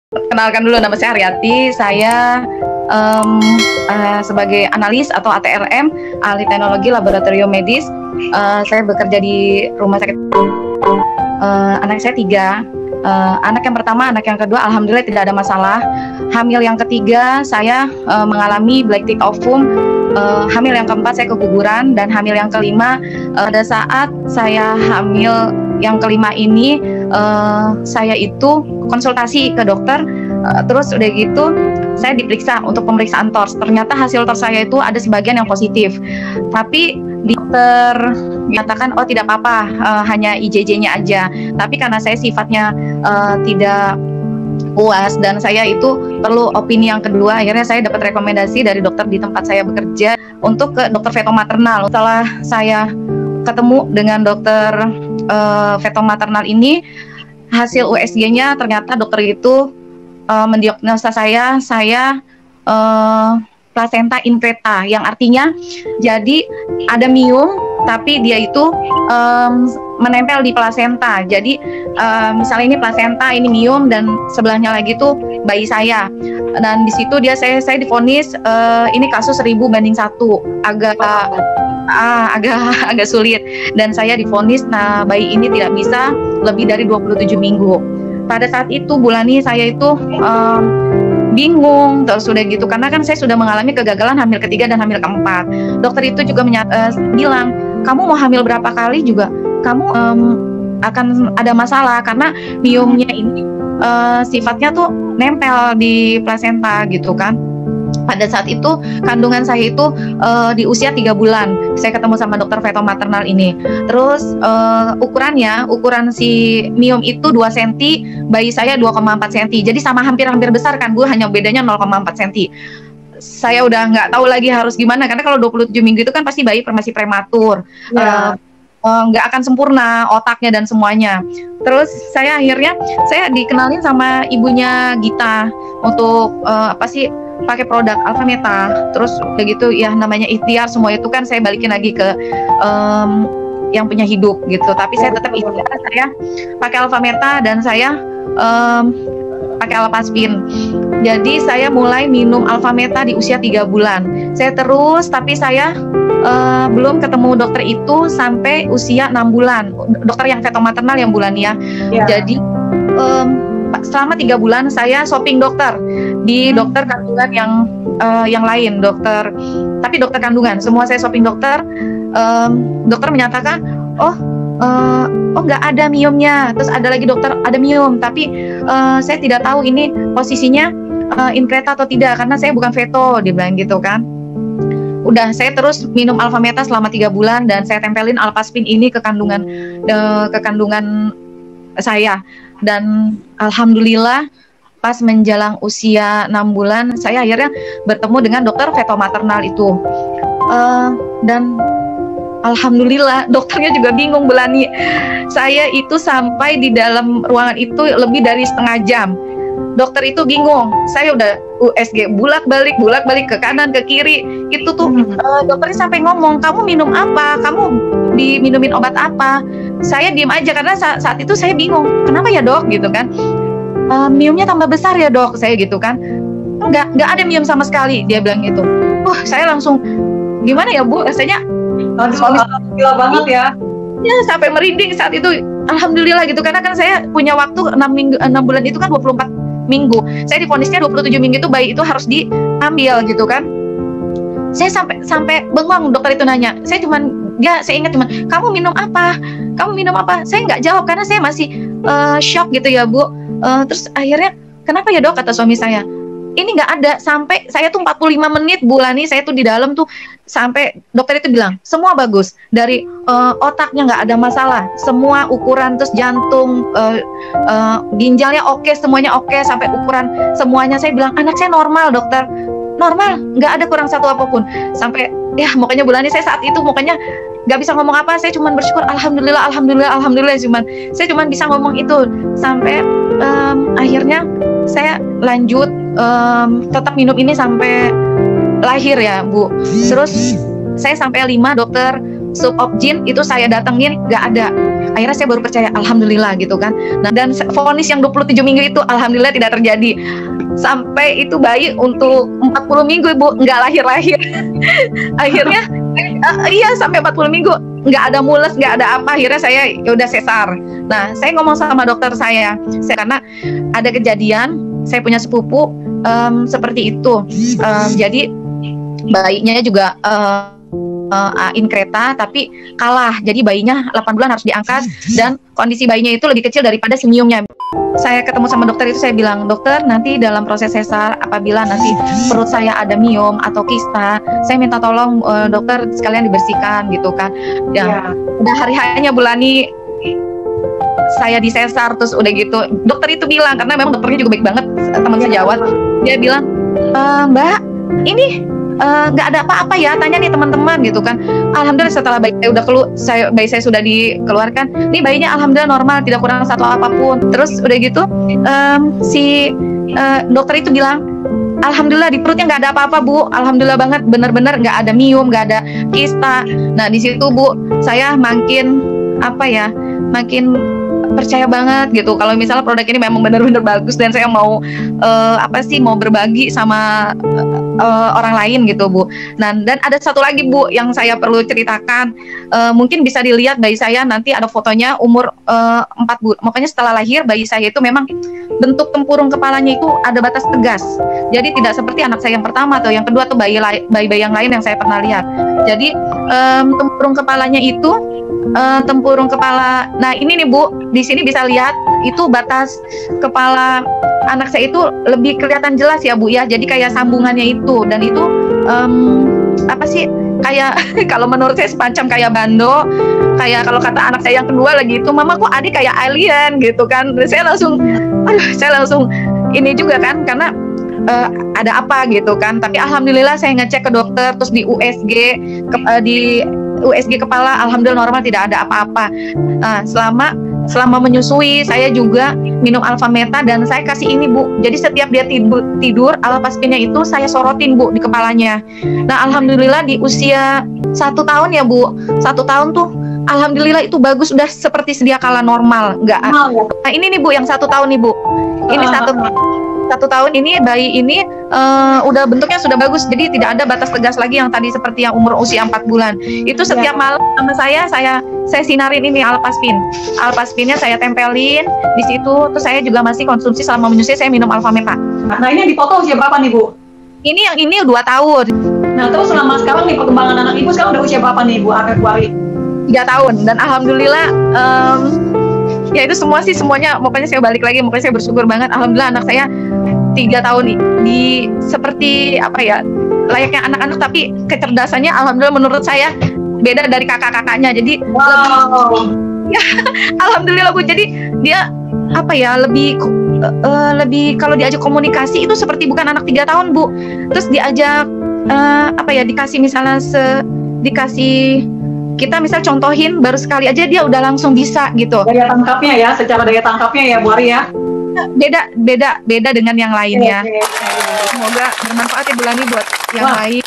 Kenalkan dulu, nama saya Aryati. Saya sebagai analis atau ATRM, ahli teknologi laboratorium medis. Saya bekerja di rumah sakit. Anak saya 3. Anak yang pertama, anak yang kedua, alhamdulillah tidak ada masalah. Hamil yang ketiga, saya mengalami black tick ovum. Hamil yang keempat, saya keguguran. Dan hamil yang kelima, pada saat saya hamil yang kelima ini, saya itu konsultasi ke dokter. Terus udah gitu saya diperiksa untuk pemeriksaan TORS. Ternyata hasil TORS saya itu ada sebagian yang positif, tapi dokter menyatakan oh tidak apa-apa, hanya IJJ-nya aja. Tapi karena saya sifatnya tidak puas dan saya itu perlu opini yang kedua, akhirnya saya dapat rekomendasi dari dokter di tempat saya bekerja untuk ke dokter fetomaternal. Setelah saya ketemu dengan dokter fetomaternal ini, hasil USG-nya ternyata dokter itu mendiagnosa saya placenta increta, yang artinya jadi ada miom tapi dia itu menempel di plasenta. Jadi misalnya ini plasenta, ini miom, dan sebelahnya lagi tuh bayi saya. Dan di situ saya divonis ini kasus 1000 banding 1, agak sulit, dan saya divonis bayi ini tidak bisa lebih dari 27 minggu. Pada saat itu Bulani, saya itu bingung terus udah gitu, karena kan saya sudah mengalami kegagalan hamil ketiga dan hamil keempat. Dokter itu juga bilang, kamu mau hamil berapa kali juga kamu akan ada masalah, karena miomnya ini sifatnya tuh nempel di plasenta gitu kan. Pada saat itu kandungan saya itu di usia 3 bulan saya ketemu sama dokter fetomaternal ini. Terus ukuran si miom itu 2 cm, bayi saya 2,4 cm. Jadi sama hampir besar kan Bu, hanya bedanya 0,4 cm. Saya udah nggak tahu lagi harus gimana, karena kalau 27 minggu itu kan pasti bayi masih prematur. Nggak akan sempurna otaknya dan semuanya. Terus saya akhirnya dikenalin sama ibunya Gita untuk pakai produk Alfameta. Terus udah gitu ya, namanya ikhtiar, semua itu kan saya balikin lagi ke yang punya hidup gitu. Tapi saya tetap ikhtiar, saya pakai Alfameta dan saya pakai Alpaspin. Jadi saya mulai minum Alfameta di usia 3 bulan. Saya terus, tapi saya belum ketemu dokter itu sampai usia 6 bulan. Dokter yang fetomaternal yang Bulani ya. Jadi selama 3 bulan saya shopping dokter di dokter kandungan yang lain, tapi dokter kandungan semua saya shopping dokter. Dokter menyatakan oh nggak ada miomnya. Terus ada lagi dokter ada miom, tapi saya tidak tahu ini posisinya increta atau tidak, karena saya bukan feto, dia bilang gitu kan. Udah, saya terus minum Alfameta selama 3 bulan dan saya tempelin Alpaspin ini ke kandungan saya. Dan alhamdulillah pas menjelang usia 6 bulan saya akhirnya bertemu dengan dokter fetomaternal itu. Dan alhamdulillah dokternya juga bingung Bulani. Saya itu sampai di dalam ruangan itu lebih dari setengah jam. Dokter itu bingung. Saya udah USG bolak-balik ke kanan ke kiri. Itu tuh dokternya sampai ngomong, "Kamu minum apa? Kamu diminumin obat apa?" Saya diem aja karena saat itu saya bingung. "Kenapa ya, Dok?" gitu kan. "Miomnya tambah besar ya, Dok." Saya gitu kan. Enggak ada miom sama sekali, dia bilang gitu. Saya langsung gimana ya, Bu? Rasanya gila banget ya. Ya, sampai merinding saat itu. Alhamdulillah gitu, karena kan saya punya waktu 6 bulan itu kan 24 minggu. Saya divonisnya 27 minggu itu bayi itu harus diambil gitu kan. Saya sampai bengong, dokter itu nanya. Saya ingat cuman, "Kamu minum apa? Kamu minum apa?" Saya nggak jawab karena saya masih shock gitu ya, Bu. Terus akhirnya, "Kenapa ya, Dok?" kata suami saya. Ini nggak ada, sampai saya tuh 45 menit Bulani, saya tuh di dalam tuh sampai dokter itu bilang semua bagus, dari otaknya nggak ada masalah, semua ukuran, terus jantung, ginjalnya oke, semuanya oke, sampai ukuran semuanya. Saya bilang, "Anak saya normal, dokter, normal, nggak ada kurang satu apapun." Sampai ya mukanya Bulani, saya saat itu mukanya nggak bisa ngomong apa, saya cuma bersyukur, alhamdulillah, saya cuma bisa ngomong itu. Sampai akhirnya saya lanjut tetap minum ini sampai lahir ya, Bu. Terus saya sampai 5 dokter subobgyn itu saya datengin, nggak ada. akhirnya saya baru percaya, alhamdulillah gitu kan. Nah, dan vonis yang 27 minggu itu alhamdulillah tidak terjadi. Sampai itu bayi untuk 40 minggu Ibu nggak lahir-lahir. Akhirnya iya sampai 40 minggu nggak ada mules, nggak ada apa. Akhirnya saya udah sesar. Nah, saya ngomong sama dokter saya karena ada kejadian, saya punya sepupu seperti itu. Jadi bayinya juga in kereta tapi kalah. Jadi bayinya 8 bulan harus diangkat dan kondisi bayinya itu lebih kecil daripada si Miumnya. Saya ketemu sama dokter itu, saya bilang, dokter nanti dalam proses sesar apabila nanti perut saya ada miom atau kista, saya minta tolong dokter sekalian dibersihkan gitu kan. Ya. Udah hari-harinya Bulani saya disesar, terus udah gitu dokter itu bilang, karena memang dokternya juga baik banget, teman sejawat, dia bilang, Mbak ini nggak ada apa-apa ya, tanya nih teman-teman gitu kan. Alhamdulillah setelah bayi saya udah bayi saya sudah dikeluarkan, nih bayinya alhamdulillah normal, tidak kurang satu apapun. Terus udah gitu si dokter itu bilang, alhamdulillah di perutnya nggak ada apa-apa Bu, alhamdulillah banget, bener-bener nggak ada miom, nggak ada kista. Nah di situ Bu saya makin makin percaya banget gitu kalau misalnya produk ini memang benar-benar bagus dan saya mau mau berbagi sama orang lain gitu Bu. Nah, dan ada satu lagi Bu yang saya perlu ceritakan, mungkin bisa dilihat bayi saya nanti ada fotonya umur 4 bulan. Makanya setelah lahir bayi saya itu memang bentuk tempurung kepalanya itu ada batas tegas. Jadi tidak seperti anak saya yang pertama atau yang kedua atau bayi yang lain yang saya pernah lihat. Jadi tempurung kepalanya itu tempurung kepala. Nah ini nih Bu, di sini bisa lihat itu batas kepala anak saya itu lebih kelihatan jelas ya Bu ya. Jadi kayak sambungannya itu, dan itu kayak kalau menurut saya semacam kayak bando. Kayak kalau kata anak saya yang kedua lagi itu, mama kok adik kayak alien gitu kan. Saya langsung ini juga kan, karena ada apa gitu kan. Tapi alhamdulillah saya ngecek ke dokter, terus di USG kepala alhamdulillah normal, tidak ada apa-apa. Selama menyusui saya juga minum Alfameta dan saya kasih ini Bu. Jadi setiap dia tidur Alpaspinnya itu saya sorotin Bu di kepalanya. Nah alhamdulillah di usia 1 tahun ya Bu, 1 tahun tuh alhamdulillah itu bagus, udah seperti sedia kala normal, nggak. Nah ini nih Bu yang 1 tahun nih Bu. Ini satu tahun ini bayi ini udah bentuknya sudah bagus, jadi tidak ada batas tegas lagi yang tadi seperti yang umur usia 4 bulan. Itu setiap malam sama saya sinarin ini Alpaspinnya saya tempelin di situ. Terus saya juga masih konsumsi selama menyusui, saya minum Alfameta. Nah ini yang dipoto usia berapa nih Bu? Ini yang ini 2 tahun. Nah terus selama sekarang nih perkembangan anak Ibu sekarang udah usia berapa nih Bu Akekuari? 3 tahun, dan alhamdulillah ya itu semuanya pokoknya saya balik lagi, pokoknya saya bersyukur banget. Alhamdulillah anak saya 3 tahun di seperti layaknya anak-anak, tapi kecerdasannya alhamdulillah menurut saya beda dari kakak-kakaknya. Jadi alhamdulillah Bu, jadi dia lebih kalau diajak komunikasi itu seperti bukan anak 3 tahun Bu. Terus diajak dikasih misalnya kita misal contohin baru sekali aja dia udah langsung bisa gitu. Daya tangkapnya ya Bu Ari ya. Beda dengan yang lainnya. Semoga bermanfaat ya Bulani buat yang lain.